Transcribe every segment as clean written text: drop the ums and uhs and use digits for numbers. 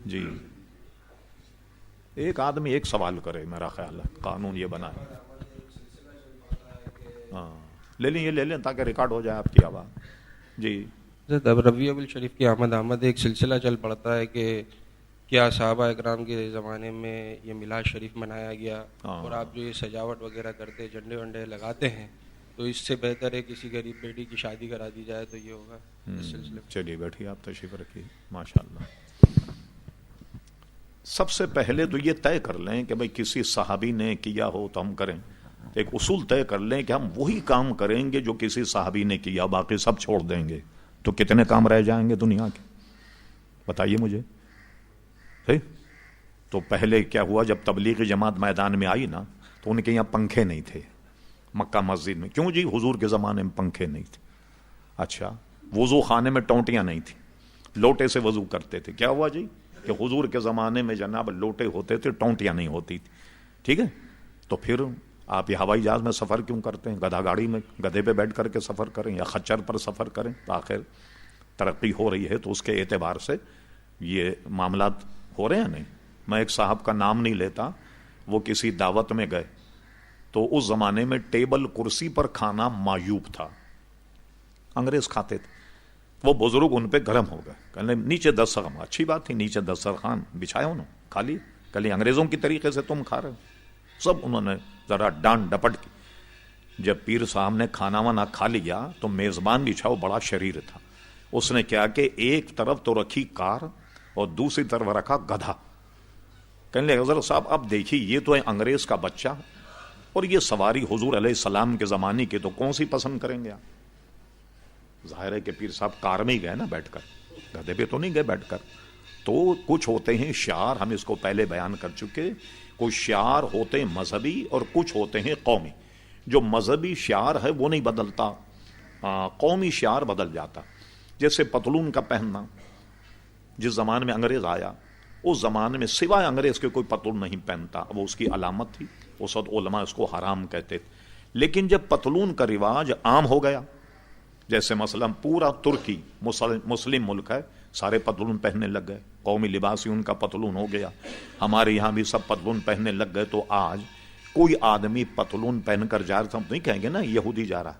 جی ایک آدمی ایک سوال کرے، میرا خیال ہے قانون یہ بنا ہے. ہاں لے لیں، یہ لے لیں تاکہ ریکارڈ ہو جائے آپ کی آواز. جی اب ربیع الشریف کی آمد ایک سلسلہ چل پڑتا ہے کہ کیا صحابہ اکرام کے زمانے میں یہ میلاد شریف منایا گیا، اور آپ جو یہ سجاوٹ وغیرہ کرتے، جھنڈے ونڈے لگاتے ہیں، تو اس سے بہتر ہے کسی غریب بیٹی کی شادی کرا دی جائے تو یہ ہوگا اس سلسلے میں. چلیے بیٹھیے، آپ تشریف رکھیے. ماشاء اللہ. سب سے پہلے تو یہ طے کر لیں کہ بھئی کسی صحابی نے کیا ہو تو ہم کریں. ایک اصول طے کر لیں کہ ہم وہی کام کریں گے جو کسی صحابی نے کیا، باقی سب چھوڑ دیں گے. تو کتنے کام رہ جائیں گے دنیا کے؟ بتائیے مجھے. صحیح. تو پہلے کیا ہوا، جب تبلیغی جماعت میدان میں آئی نا، تو ان کے یہاں پنکھے نہیں تھے مکہ مسجد میں. کیوں جی؟ حضور کے زمانے میں پنکھے نہیں تھے. اچھا، وضو خانے میں ٹونٹیاں نہیں تھیں، لوٹے سے وضو کرتے تھے. کیا ہوا جی کہ حضور کے زمانے میں جناب لوٹے ہوتے تھے، ٹونٹیاں نہیں ہوتی تھی. ٹھیک ہے، تو پھر آپ یہ ہوائی جہاز میں سفر کیوں کرتے ہیں؟ گدھا گاڑی میں گدھے پہ بیٹھ کر کے سفر کریں یا خچر پر سفر کریں. آخر ترقی ہو رہی ہے تو اس کے اعتبار سے یہ معاملات ہو رہے ہیں. نہیں، میں ایک صاحب کا نام نہیں لیتا، وہ کسی دعوت میں گئے تو اس زمانے میں ٹیبل کرسی پر کھانا معیوب تھا، انگریز کھاتے تھے. وہ بزرگ ان پہ گرم ہو گئے، کہنے نیچے دسترخوان. اچھی بات تھی، نیچے دسترخوان بچھایا انہوں نے، کھا لی. کلی انگریزوں کی طریقے سے تم کھا رہے ہو. سب انہوں نے ذرا ڈانٹ ڈپٹ کی. جب پیر صاحب نے کھانا وانا کھا لیا تو میزبان بچھاؤ بڑا شریر تھا، اس نے کیا کہ ایک طرف تو رکھی کار اور دوسری طرف رکھا گدھا. کہنے لگے حضرت صاحب اب دیکھیے یہ تو ہے انگریز کا بچہ، اور یہ سواری حضور علیہ السلام کے زمانے کی، تو کون سی پسند کریں گے آپ؟ ظاہر ہے کہ پیر صاحب کار میں ہی گئے نا بیٹھ کر، گدھے پہ تو نہیں گئے بیٹھ کر. تو کچھ ہوتے ہیں شعار، ہم اس کو پہلے بیان کر چکے. کچھ شعار ہوتے ہیں مذہبی اور کچھ ہوتے ہیں قومی. جو مذہبی شعار ہے وہ نہیں بدلتا، قومی شعار بدل جاتا. جیسے پتلون کا پہننا، جس زمانے میں انگریز آیا اس زمانے میں سوائے انگریز کے کوئی پتلون نہیں پہنتا، وہ اس کی علامت تھی. اس وقت علماء اس کو حرام کہتے تھے. لیکن جب پتلون کا رواج عام ہو گیا، جیسے مثلا پورا ترکی مسلم ملک ہے، سارے پتلون پہننے لگ گئے، قومی لباس ہی ان کا پتلون ہو گیا. ہمارے یہاں بھی سب پتلون پہننے لگ گئے. تو آج کوئی آدمی پتلون پہن کر جا رہا، ہم نہیں کہیں گے نا یہودی جا رہا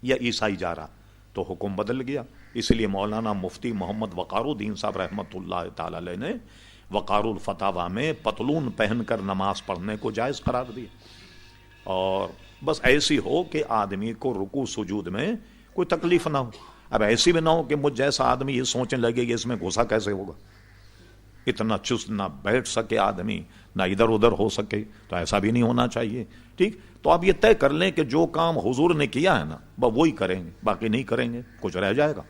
یا عیسائی جا رہا. تو حکم بدل گیا. اس لیے مولانا مفتی محمد وقار الدین صاحب رحمۃ اللہ تعالی علیہ نے وقار الفتاوی میں پتلون پہن کر نماز پڑھنے کو جائز قرار دیا. اور بس ایسی ہو کہ آدمی کو رکوع سجود میں کوئی تکلیف نہ ہو. اب ایسی بھی نہ ہو کہ مجھ جیسا آدمی یہ سوچنے لگے کہ اس میں گھسا کیسے ہوگا، اتنا چست نہ بیٹھ سکے آدمی، نہ ادھر ادھر ہو سکے. تو ایسا بھی نہیں ہونا چاہیے. ٹھیک، تو آپ یہ طے کر لیں کہ جو کام حضور نے کیا ہے نا وہی کریں گے، باقی نہیں کریں گے. کچھ رہ جائے گا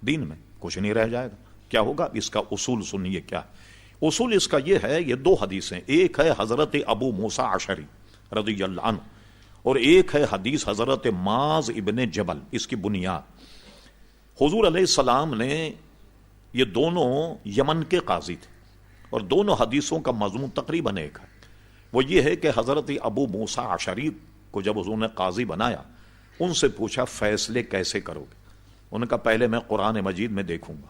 دین میں؟ کچھ نہیں رہ جائے گا. کیا ہوگا؟ اس کا اصول سنیے. کیا اصول اس کا؟ یہ ہے، یہ دو حدیثیں، ایک ہے حضرت ابو موسیٰ اشعری رضی اللہ عنہ، اور ایک ہے حدیث حضرت معاذ ابن جبل. اس کی بنیاد حضور علیہ السلام نے، یہ دونوں یمن کے قاضی تھے، اور دونوں حدیثوں کا مضمون تقریباً ایک ہے. وہ یہ ہے کہ حضرت ابو موسیٰ اشعری کو جب حضور نے قاضی بنایا، ان سے پوچھا فیصلے کیسے کرو گے؟ انہوں نے کہا پہلے میں قرآن مجید میں دیکھوں گا.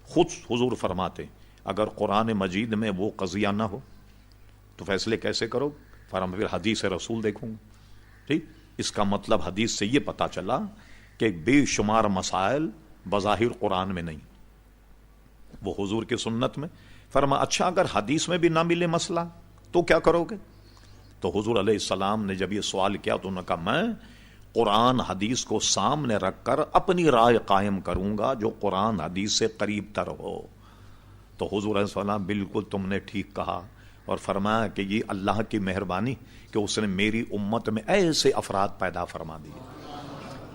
خود حضور فرماتے اگر قرآن مجید میں وہ قضیہ نہ ہو تو فیصلے کیسے کرو؟ فرمایا پھر حدیث رسول دیکھوں گا. ٹھیک، اس کا مطلب حدیث سے یہ پتا چلا کہ بے شمار مسائل بظاہر قرآن میں نہیں، وہ حضور کی سنت میں. فرمایا اچھا اگر حدیث میں بھی نہ ملے مسئلہ تو کیا کرو گے؟ تو حضور علیہ السلام نے جب یہ سوال کیا تو انہوں نے کہا میں قرآن حدیث کو سامنے رکھ کر اپنی رائے قائم کروں گا جو قرآن حدیث سے قریب تر ہو. تو حضور علیہ السلام بالکل تم نے ٹھیک کہا، اور فرمایا کہ یہ اللہ کی مہربانی کہ اس نے میری امت میں ایسے افراد پیدا فرما دیے.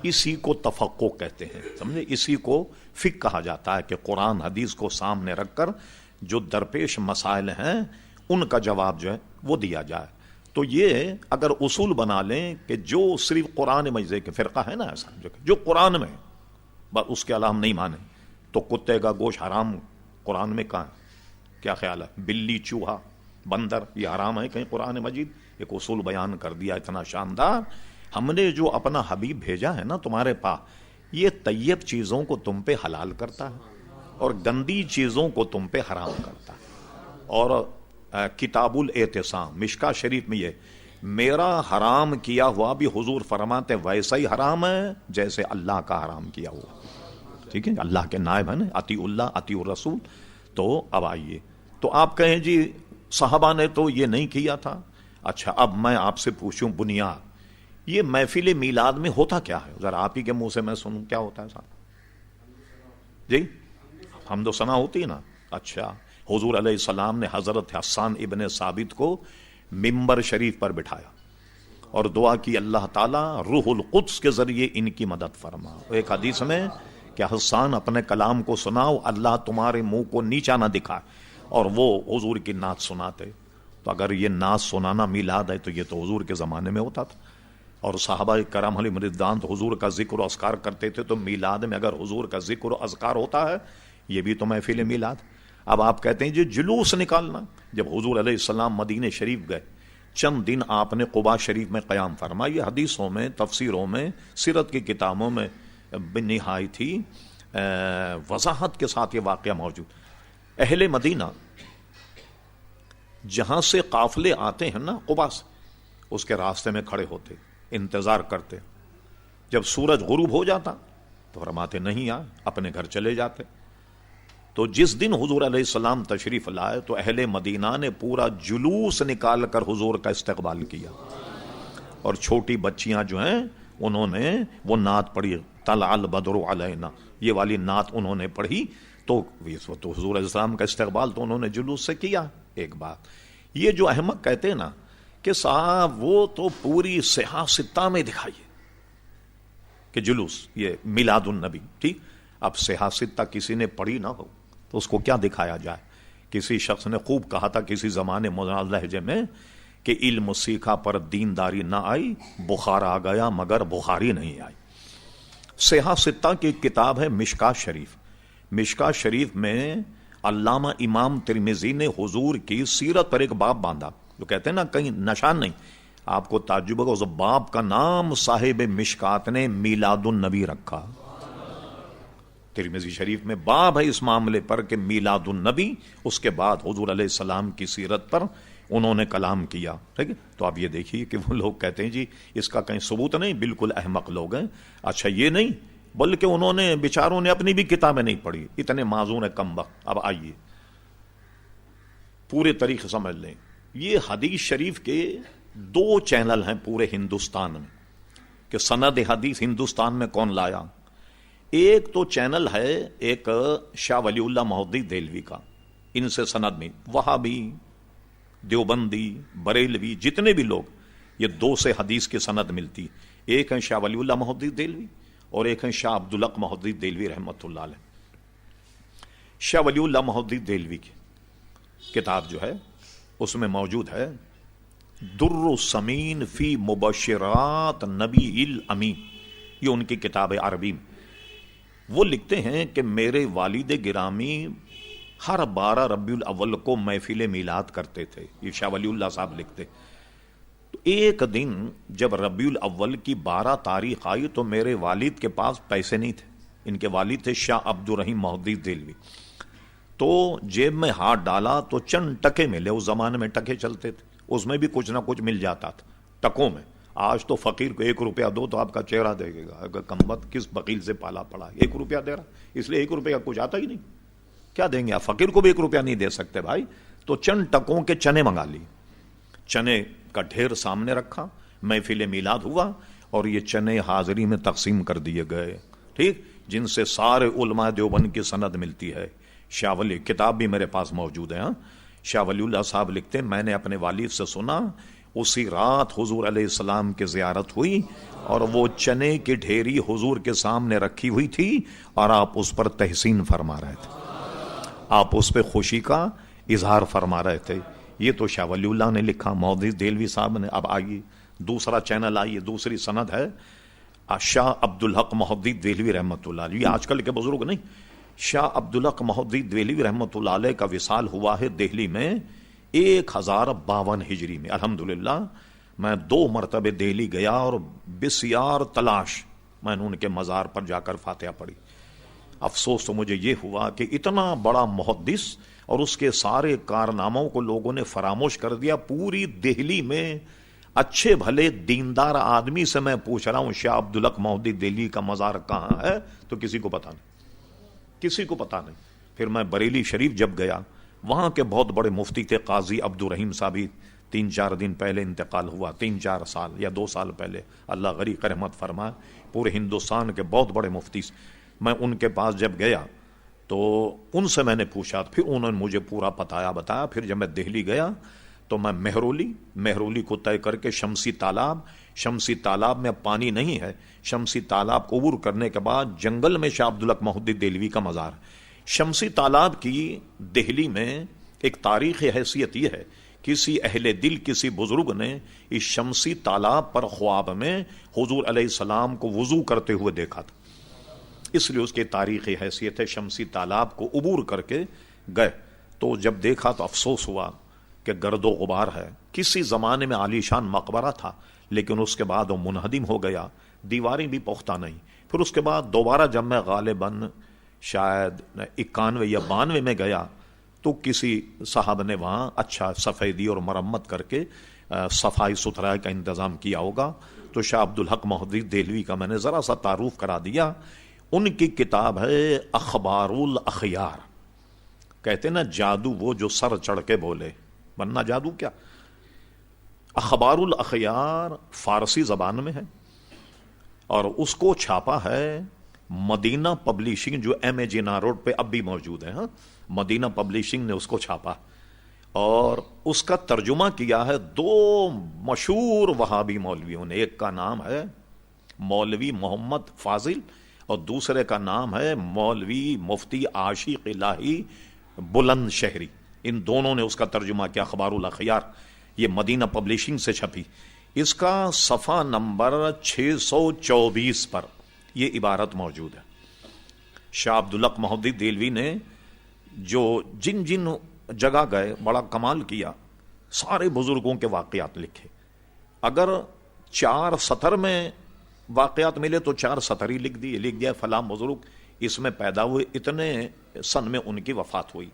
اسی کو تفقہ کہتے ہیں، سمجھے؟ اسی کو فقہ کہا جاتا ہے کہ قرآن حدیث کو سامنے رکھ کر جو درپیش مسائل ہیں ان کا جواب جو ہے وہ دیا جائے. تو یہ اگر اصول بنا لیں کہ جو صرف قرآن مجید کے فرقہ ہے نا ایسا جو قرآن میں بس اس کے علاوہ ہم نہیں مانیں، تو کتے کا گوشت حرام قرآن میں کہاں ہے؟ کیا خیال ہے؟ بلی، چوہا، بندر یہ حرام ہے کہیں قرآن مجید؟ ایک اصول بیان کر دیا اتنا شاندار. ہم نے جو اپنا حبیب بھیجا ہے نا تمہارے پاس، یہ طیب چیزوں کو تم پہ حلال کرتا ہے، اور گندی چیزوں کو تم پہ حرام کرتا ہے. اور کتاب الاعتصام مشکا شریف میں یہ میرا حرام کیا ہوا بھی حضور فرماتے ویسا ہی حرام ہے جیسے اللہ کا حرام کیا ہوا. ٹھیک ہے, اللہ کے نائب ہیں نا, اطیع اللہ اطیع الرسول. تو اب آئیے, تو آپ کہیں جی صحابہ نے تو یہ نہیں کیا تھا. اچھا, اب میں آپ سے پوچھوں بنیاد, یہ محفل میلاد میں ہوتا کیا ہے؟ ذرا آپ ہی کے منہ سے میں سنوں, کیا ہوتا ہے صاحب جی؟ حمد و ثنا ہوتی ہے نا. اچھا, حضور علیہ السلام نے حضرت حسان ابن ثابت کو ممبر شریف پر بٹھایا اور دعا کی اللہ تعالیٰ روح القدس کے ذریعے ان کی مدد فرما. ایک حدیث میں کہ حسان اپنے کلام کو سناؤ, اللہ تمہارے منہ کو نیچا نہ دکھائے, اور وہ حضور کی نعت سناتے. تو اگر یہ نعت سنانا میلاد ہے تو یہ تو حضور کے زمانے میں ہوتا تھا. اور صحابہ کرام علیہم رضوان تو حضور کا ذکر و اذکار کرتے تھے, تو میلاد میں اگر حضور کا ذکر و اذکار ہوتا ہے یہ بھی تو محفل میلاد. اب آپ کہتے ہیں جی جلوس نکالنا. جب حضور علیہ السلام مدینہ شریف گئے, چند دن آپ نے قباء شریف میں قیام فرمایا. یہ حدیثوں میں, تفسیروں میں, سیرت کی کتابوں میں نہایت ہی وضاحت کے ساتھ یہ واقعہ موجود. اہل مدینہ جہاں سے قافلے آتے ہیں نا قباء سے, اس کے راستے میں کھڑے ہوتے, انتظار کرتے. جب سورج غروب ہو جاتا تو فرماتے نہیں آ, اپنے گھر چلے جاتے. تو جس دن حضور علیہ السلام تشریف لائے تو اہل مدینہ نے پورا جلوس نکال کر حضور کا استقبال کیا, اور چھوٹی بچیاں جو ہیں انہوں نے وہ نعت پڑھی, طلع البدر علینا, یہ والی نعت انہوں نے پڑھی. تو حضور علیہ السلام کا استقبال تو انہوں نے جلوس سے کیا. ایک بات یہ جو احمق کہتے ہیں نا کہ صاحب وہ تو پوری صحاح ستہ میں دکھائیے کہ جلوس یہ میلاد النبی. ٹھیک, اب صحاح ستہ کسی نے پڑھی نہ ہو تو اس کو کیا دکھایا جائے؟ کسی شخص نے خوب کہا تھا کسی زمانے مولانا لہجے میں کہ علم سیکھا پر دینداری نہ آئی, بخار آ گیا مگر بخاری نہیں آئی. صحاح ستہ کی کتاب ہے مشکا شریف. مشکا شریف میں علامہ امام ترمذی نے حضور کی سیرت پر ایک باب باندھا, جو کہتے ہیں نا کہیں نشان نہیں. آپ کو تعجب ہوگا, اس باب کا نام صاحب مشکات نے میلاد النبی رکھا. ترمذی شریف میں باب ہے اس معاملے پر کہ میلاد النبی, اس کے بعد حضور علیہ السلام کی سیرت پر انہوں نے کلام کیا. ٹھیک ہے, تو آپ یہ دیکھیے کہ وہ لوگ کہتے ہیں جی اس کا کہیں ثبوت نہیں, بالکل احمق لوگ ہیں. اچھا, یہ نہیں بلکہ انہوں نے بیچاروں نے اپنی بھی کتابیں نہیں پڑھی, اتنے معذور ہیں کم وقت. اب آئیے پورے طریقے سمجھ لیں. یہ حدیث شریف کے 2 چینل ہیں پورے ہندوستان میں کہ سند حدیث ہندوستان میں کون لایا. ایک تو چینل ہے ایک شاہ ولی اللہ مہدی دہلوی کا, ان سے سند میں وہابی, دیوبندی, بریلوی, جتنے بھی لوگ, یہ 2 سے حدیث کی سند ملتی. ایک ہے شاہ ولی اللہ مہدی دہلوی اور ایک ہے شاہ عبدالحق مہدی دہلوی رحمۃ اللہ علیہ. شاہ ولی اللہ مہدی دہلوی کی کتاب جو ہے اس میں موجود ہے در السمین فی مبشرات نبی الامین, یہ ان کی کتاب ہے عربی میں. وہ لکھتے ہیں کہ میرے والد گرامی ہر 12 ربیع الاول کو محفل میلاد کرتے تھے. یہ شاہ ولی اللہ صاحب لکھتے. تو ایک دن جب ربیع الاول کی 12 تاریخ آئی تو میرے والد کے پاس پیسے نہیں تھے. ان کے والد تھے شاہ عبد الرحیم مہدی دہلوی. تو جیب میں ہاتھ ڈالا تو چند ٹکے ملے. اس زمانے میں ٹکے چلتے تھے, اس میں بھی کچھ نہ کچھ مل جاتا تھا ٹکوں میں. آج تو فقیر کو 1 روپیہ دو تو آپ کا چہرہ دیکھے گا اگر کمبخت کس بخیل سے پالا پڑا. 1 روپیہ دے رہا, اس لیے 1 روپیہ کا کچھ آتا ہی نہیں. کیا دیں گے آپ؟ فقیر کو بھی 1 روپیہ نہیں دے سکتے بھائی. تو چند ٹکوں کے چنے منگا لی, چنے کا ڈھیر سامنے رکھا, محفل میلاد ہوا اور یہ چنے حاضری میں تقسیم کر دیے گئے. ٹھیک, جن سے سارے علماء دیوبند کی سند ملتی ہے. شاہ ولی, کتاب بھی میرے پاس موجود ہے. شاہ ولی اللہ صاحب لکھتے میں نے اپنے والد سے سنا اسی رات حضور علیہ السلام کی زیارت ہوئی اور وہ چنے کی ڈھیری حضور کے سامنے رکھی ہوئی تھی اور آپ اس پر تحسین فرما رہے تھے, آپ اس پہ خوشی کا اظہار فرما رہے تھے. یہ تو شاہ ولی اللہ نے لکھا, مہدی دہلوی صاحب نے. اب آئیے دوسرا چینل, آئیے دوسری سند ہے شاہ عبدالحق مہدی دہلوی رحمۃ اللہ علیہ. یہ آج کل کے بزرگ نہیں, شاہ عبدالحق مہدی دہلوی رحمۃ اللہ علیہ کا وصال ہوا ہے دہلی میں 1052 ہجری میں. الحمدللہ میں 2 مرتبہ دہلی گیا اور بسیار تلاش میں نے ان کے مزار پر جا کر فاتحہ پڑھی. افسوس تو مجھے یہ ہوا کہ اتنا بڑا محدث اور اس کے سارے کارناموں کو لوگوں نے فراموش کر دیا. پوری دہلی میں اچھے بھلے دیندار آدمی سے میں پوچھ رہا ہوں شاہ عبدالحق مہدی دہلی کا مزار کہاں ہے, تو کسی کو پتا نہیں, کسی کو پتا نہیں. پھر میں بریلی شریف جب گیا, وہاں کے بہت بڑے مفتی تھے قاضی عبدالرحیم صاحب, 3-4 دن پہلے انتقال ہوا, 3-4 سال یا 2 سال پہلے, اللہ غریق رحمت فرمائے. پورے ہندوستان کے بہت بڑے مفتی, میں ان کے پاس جب گیا تو ان سے میں نے پوچھا, پھر انہوں نے مجھے پورا بتایا. پھر جب میں دہلی گیا تو میں مہرولی کو طے کر کے شمسی تالاب میں پانی نہیں ہے, شمسی تالاب کو عبور کرنے کے بعد جنگل میں شاہ عبدالحق مہدی دہلوی کا مزار. شمسی تالاب کی دہلی میں ایک تاریخی حیثیت یہ ہے, کسی اہل دل کسی بزرگ نے اس شمسی تالاب پر خواب میں حضور علیہ السلام کو وضو کرتے ہوئے دیکھا تھا, اس لیے اس کی تاریخی حیثیت ہے. شمسی تالاب کو عبور کر کے گئے تو جب دیکھا تو افسوس ہوا کہ گرد و غبار ہے. کسی زمانے میں عالیشان مقبرہ تھا, لیکن اس کے بعد وہ منہدم ہو گیا, دیواریں بھی پختہ نہیں. پھر اس کے بعد دوبارہ جب میں غالباً شاید 91 یا 92 میں گیا تو کسی صاحب نے وہاں اچھا سفیدی اور مرمت کر کے صفائی ستھرائی کا انتظام کیا ہوگا. تو شاہ عبدالحق مہدی دہلوی کا میں نے ذرا سا تعارف کرا دیا. ان کی کتاب ہے اخبار الاخیار. کہتے نا جادو وہ جو سر چڑھ کے بولے, ورنہ جادو کیا. اخبار الاخیار فارسی زبان میں ہے اور اس کو چھاپا ہے مدینہ پبلشنگ, جو ایم اے جینا روڈ پہ اب بھی موجود ہے. مدینہ پبلشنگ نے اس کو چھاپا اور اس کا ترجمہ کیا ہے 2 مشہور وہابی مولویوں نے. ایک کا نام ہے مولوی محمد فاضل اور دوسرے کا نام ہے مولوی مفتی عاشق الہی بلند شہری. ان دونوں نے اس کا ترجمہ کیا اخبار الاخیار. یہ مدینہ پبلشنگ سے چھپی. اس کا صفحہ نمبر 624 پر یہ عبارت موجود ہے. شاہ عبدالحق مہدی دہلوی نے جو جن جگہ گئے بڑا کمال کیا, سارے بزرگوں کے واقعات لکھے. اگر 4 سطر میں واقعات ملے تو 4 سطر ہی لکھ دیا فلاں بزرگ اس میں پیدا ہوئے, اتنے سن میں ان کی وفات ہوئی.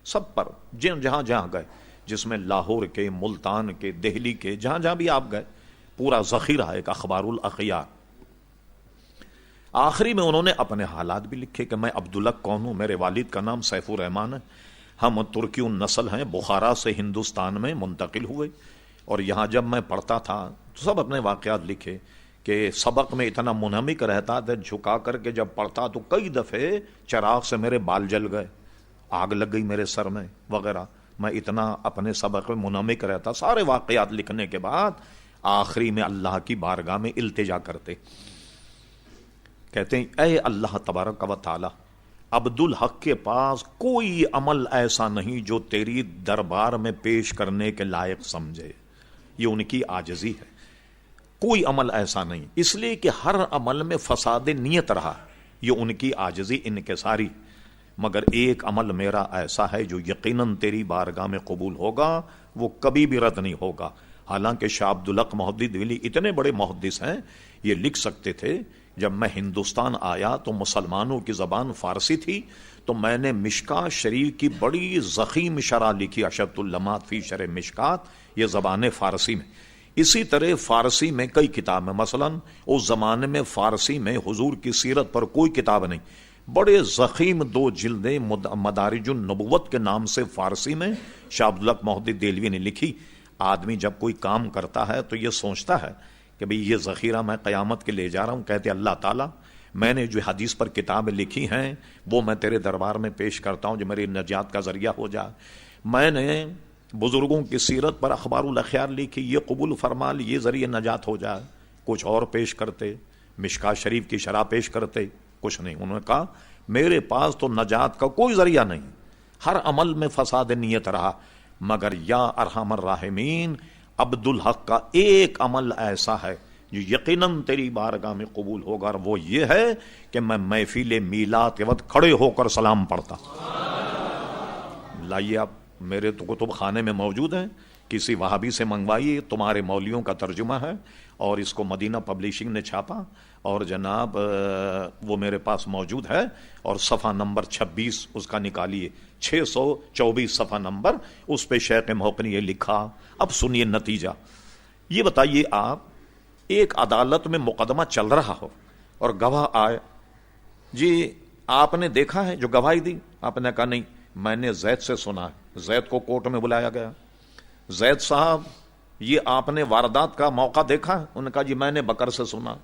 سب پر جہاں گئے, جس میں لاہور کے, ملتان کے, دہلی کے, جہاں بھی آپ گئے, پورا ذخیرہ ہے ایک اخبار الاخیار. آخری میں انہوں نے اپنے حالات بھی لکھے کہ میں عبدالحق کون ہوں, میرے والد کا نام سیف الرحمان ہے, ہم ترکی نسل ہیں, بخارا سے ہندوستان میں منتقل ہوئے اور یہاں جب میں پڑھتا تھا تو سب اپنے واقعات لکھے کہ سبق میں اتنا منہمک رہتا تھا, جھکا کر کے جب پڑھتا تو کئی دفعے چراغ سے میرے بال جل گئے, آگ لگ گئی میرے سر میں وغیرہ. میں اتنا اپنے سبق میں منہمک رہتا. سارے واقعات لکھنے کے بعد آخری میں اللہ کی بارگاہ میں التجا کرتے, کہتے ہیں اے اللہ تبارک و تعالی, عبدالحق کے پاس کوئی عمل ایسا نہیں جو تیری دربار میں پیش کرنے کے لائق سمجھے. یہ ان کی عاجزی ہے, کوئی عمل ایسا نہیں, اس لیے کہ ہر عمل میں فساد نیت رہا. یہ ان کی عاجزی انکساری. مگر ایک عمل میرا ایسا ہے جو یقیناً تیری بارگاہ میں قبول ہوگا, وہ کبھی بھی رد نہیں ہوگا. حالانکہ شاہ عبدالحق مہدی دہلوی اتنے بڑے محدث ہیں, یہ لکھ سکتے تھے. جب میں ہندوستان آیا تو مسلمانوں کی زبان فارسی تھی, تو میں نے مشکات شریف کی بڑی ضخیم شرح لکھی, اشرۃ اللمات فی شرح مشکات, یہ زبان فارسی میں. اسی طرح فارسی میں کئی کتابیں, مثلا اس زمانے میں فارسی میں حضور کی سیرت پر کوئی کتاب نہیں, بڑے ضخیم 2 جلدیں مدارج النبوت کے نام سے فارسی میں شاہ عبدالحق مہدی دہلوی نے لکھی. آدمی جب کوئی کام کرتا ہے تو یہ سوچتا ہے کہ بھئی یہ ذخیرہ میں قیامت کے لے جا رہا ہوں. کہتے اللہ تعالیٰ میں نے جو حدیث پر کتابیں لکھی ہیں وہ میں تیرے دربار میں پیش کرتا ہوں جو میری نجات کا ذریعہ ہو جائے. میں نے بزرگوں کی سیرت پر اخبار الاخیار لکھی, یہ قبول فرما لی, یہ ذریعہ نجات ہو جائے. کچھ اور پیش کرتے, مشکات شریف کی شرح پیش کرتے, کچھ نہیں. انہوں نے کہا میرے پاس تو نجات کا کوئی ذریعہ نہیں, ہر عمل میں فساد نیت رہا. مگر یا ارحم الراحمین, عبدالحق کا ایک عمل ایسا ہے جو یقیناً تیری بارگاہ میں قبول ہوگا, اور وہ یہ ہے کہ میں محفل میلاد کے وقت کھڑے ہو کر سلام پڑھتا. لائیے آپ, میرے تو کتب خانے میں موجود ہیں کسی وہابی سے منگوائیے، تمہارے مولویوں کا ترجمہ ہے، اور اس کو مدینہ پبلشنگ نے چھاپا، اور جناب وہ میرے پاس موجود ہے، اور صفحہ نمبر 26 اس کا نکالیے، 624 صفحہ نمبر، اس پہ شیخ محق نے یہ لکھا۔ اب سنیے نتیجہ، یہ بتائیے آپ، ایک عدالت میں مقدمہ چل رہا ہو اور گواہ آئے، جی آپ نے دیکھا ہے جو گواہی دی؟ آپ نے کہا نہیں، میں نے زید سے سنا ہے۔ زید کو کورٹ میں بلایا گیا، زید صاحب یہ آپ نے واردات کا موقع دیکھا ہے؟ انہوں نے کہا جی میں نے بکر سے سنا۔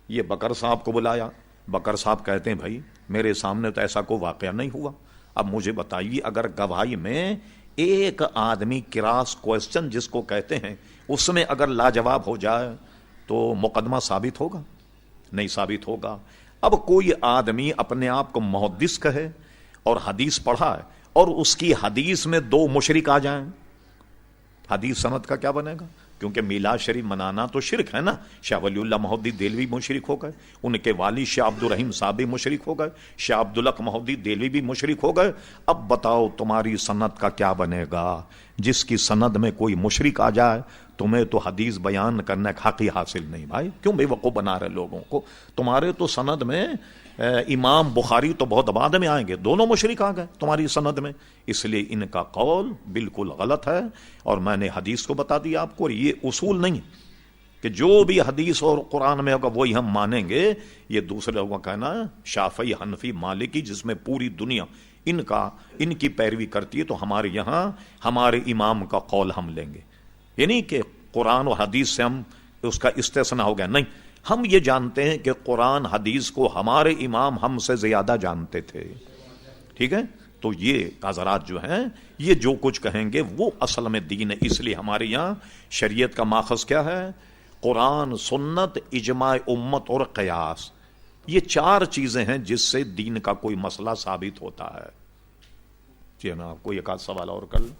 یہ بکر صاحب کو بلایا، بکر صاحب کہتے ہیں بھائی میرے سامنے تو ایسا کوئی واقعہ نہیں ہوا، اب مجھے بتائیے اگر گواہی میں ایک آدمی کراس کوشچن جس کو کہتے ہیں، اس میں اگر لاجواب ہو جائے تو مقدمہ ثابت ہوگا؟ نہیں ثابت ہوگا۔ اب کوئی آدمی اپنے آپ کو محدث کہے اور حدیث پڑھا ہے، اور اس کی حدیث میں 2 مشرک آ جائیں، حدیث سند کا کیا بنے گا؟ کیونکہ میلاد شریف منانا تو شرک ہے نا۔ شاہ ولی اللہ محدث دہلوی مشرک ہو گئے، ان کے والد شاہ عبد الرحیم صاحب بھی مشرک ہو گئے، شاہ عبدالحق محدث دہلوی بھی مشرک ہو گئے۔ اب بتاؤ تمہاری سند کا کیا بنے گا؟ جس کی سند میں کوئی مشرک آ جائے تمہیں تو حدیث بیان کرنے کا حق ہی حاصل نہیں۔ بھائی کیوں بے وقوف بنا رہے لوگوں کو؟ تمہارے تو سند میں امام بخاری تو بہت بعد میں آئیں گے، دونوں مشرک آ گئے تمہاری سند میں، اس لیے ان کا قول بالکل غلط ہے۔ اور میں نے حدیث کو بتا دیا آپ کو، اور یہ اصول نہیں کہ جو بھی حدیث اور قرآن میں ہوگا وہی ہم مانیں گے۔ یہ دوسرے لوگوں کا کہنا شافعی، حنفی، مالکی، جس میں پوری دنیا ان کی پیروی کرتی ہے، تو ہمارے یہاں ہمارے امام کا قول ہم لیں گے، یعنی کہ قرآن و حدیث سے ہم اس کا استثناء ہو گیا، نہیں، ہم یہ جانتے ہیں کہ قرآن حدیث کو ہمارے امام ہم سے زیادہ جانتے تھے، ٹھیک ہے؟ تو یہ حضرات جو ہیں یہ جو کچھ کہیں گے وہ اصل میں دین ہے۔ اس لیے ہمارے یہاں شریعت کا ماخذ کیا ہے؟ قرآن، سنت، اجماع امت اور قیاس، یہ 4 چیزیں ہیں جس سے دین کا کوئی مسئلہ ثابت ہوتا ہے۔ جی نا، کوئی ایک آدھ سوال اور کر لیں۔